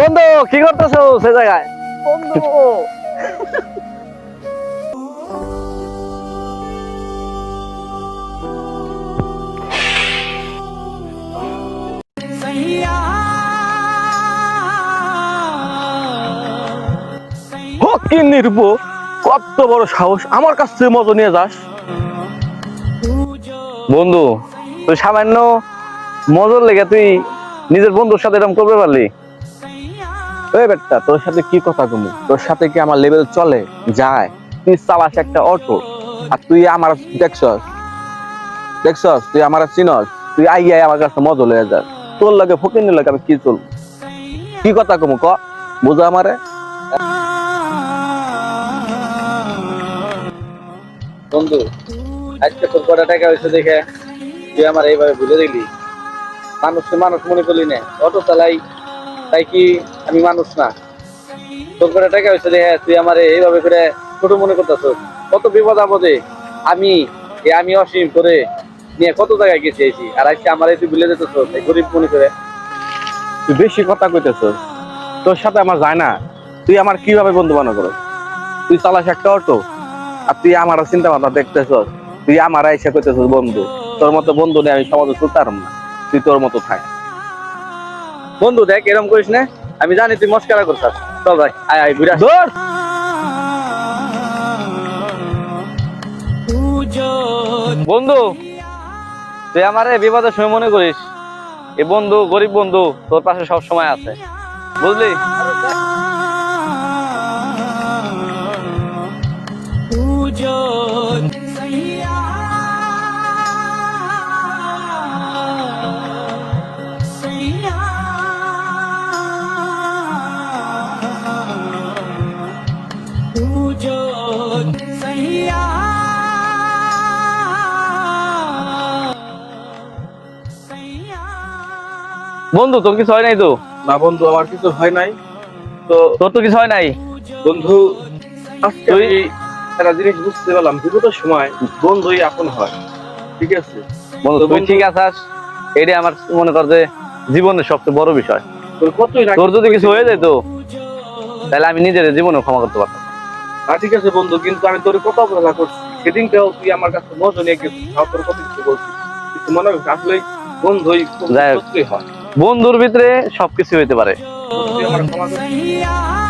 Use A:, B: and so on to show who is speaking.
A: বন্ধু কি করতেছো সে জায়গায়? বন্ধু কি নির্ব, কত বড় সাহস আমার কাছ থেকে মজা নিয়ে যাস? বন্ধু তুই সামান্য মজার লেগে তুই নিজের বন্ধুর সাথে এরকম করবে পারলি? ওই বেটা তোর সাথে কি কথা কমু, তোর সাথে কি আমার লেভেল চলে যায়? তুই চালাস একটা অটো আর তুই আমার দেখছস দেখছস তুই আমার চিনস, তুই আই আমার কাছে মজা লয়ে যাস। তোর লাগে ফকির লাগে আমি কি চলবো? কি কথা কমু ক, বুঝা আমারে।
B: বন্ধু, আজকে তোর কটা টাকা হয়েছে দেখে তুই আমার এইভাবে ভুলে দিলি। মানুষকে মানুষ মনে করলি না, অটো চালাই তাই কি আমি মানুষ না? তোর কটা টাকা হয়েছে দেখে তুই আমার এইভাবে করে ছোট মনে করতেছ। কত বিপদ আপদে আমি অসীম করে নিয়ে কত জায়গায় গেছি, আর আজকে আমার তুই ভুলে যেতেছ গরিব মনে করে।
A: তুই বেশি কথা কইতেছস, তোর সাথে আমার যায় না। তুই আমার কিভাবে বন্ধু মনে করো? তুই চালাস একটা অটো আর তুই আমার চিন্তা ভাবনা দেখতেছস, তুই আমার এসে কইতেছস বন্ধু। তোর মতো বন্ধু নেই আমি সমাজে চলতে পারব না, তুই তোর মতো থাক।
B: বন্ধু দেখ এরকম করিস না, আমি জানি তুই মস্কারা করছিস। চল ভাই আয় আয় ঘুরে
A: ধর বন্ধু, তুই আমার বিপদের সময় মনে করিস, এই বন্ধু গরিব বন্ধু তোর পাশে সব সময় আছে, বুঝলি? বন্ধু তোর কিছু হয় নাই তো?
B: না বন্ধু, আমার কিছু হয় নাই। তো
A: তোর তো কিছু হয় নাই
B: বন্ধু, আজকে
A: তুই
B: আমি একটা জিনিস বুঝতে পারলাম, বিপদের সময় বন্ধুই আপন হয়। ঠিক আছে
A: বন্ধু,
B: তো
A: তুই
B: বন্ধু,
A: ঠিক আছিস, এটাই আমার মনে কর যে জীবনের সবচেয়ে বড় বিষয়।
B: তোর কতই না
A: তোর যদি কিছু হয়ে যেত তাহলে আমি নিজের জীবনে ক্ষমা করতে পারতাম।
B: ঠিক আছে বন্ধু, কিন্তু আমি তোর কত অবহেলা করছি। সেদিনকেও তুই আমার কাছে মজা নিয়ে গেছিস, তোর কত কিছু বলছিস, কিন্তু মনে হয় আসলে বন্ধুই
A: যাই হোক,
B: সত্যি হয়।
A: বন্ধুর ভিতরে সবকিছু হইতে পারে।
B: তুই আমার ক্ষমা করছিস।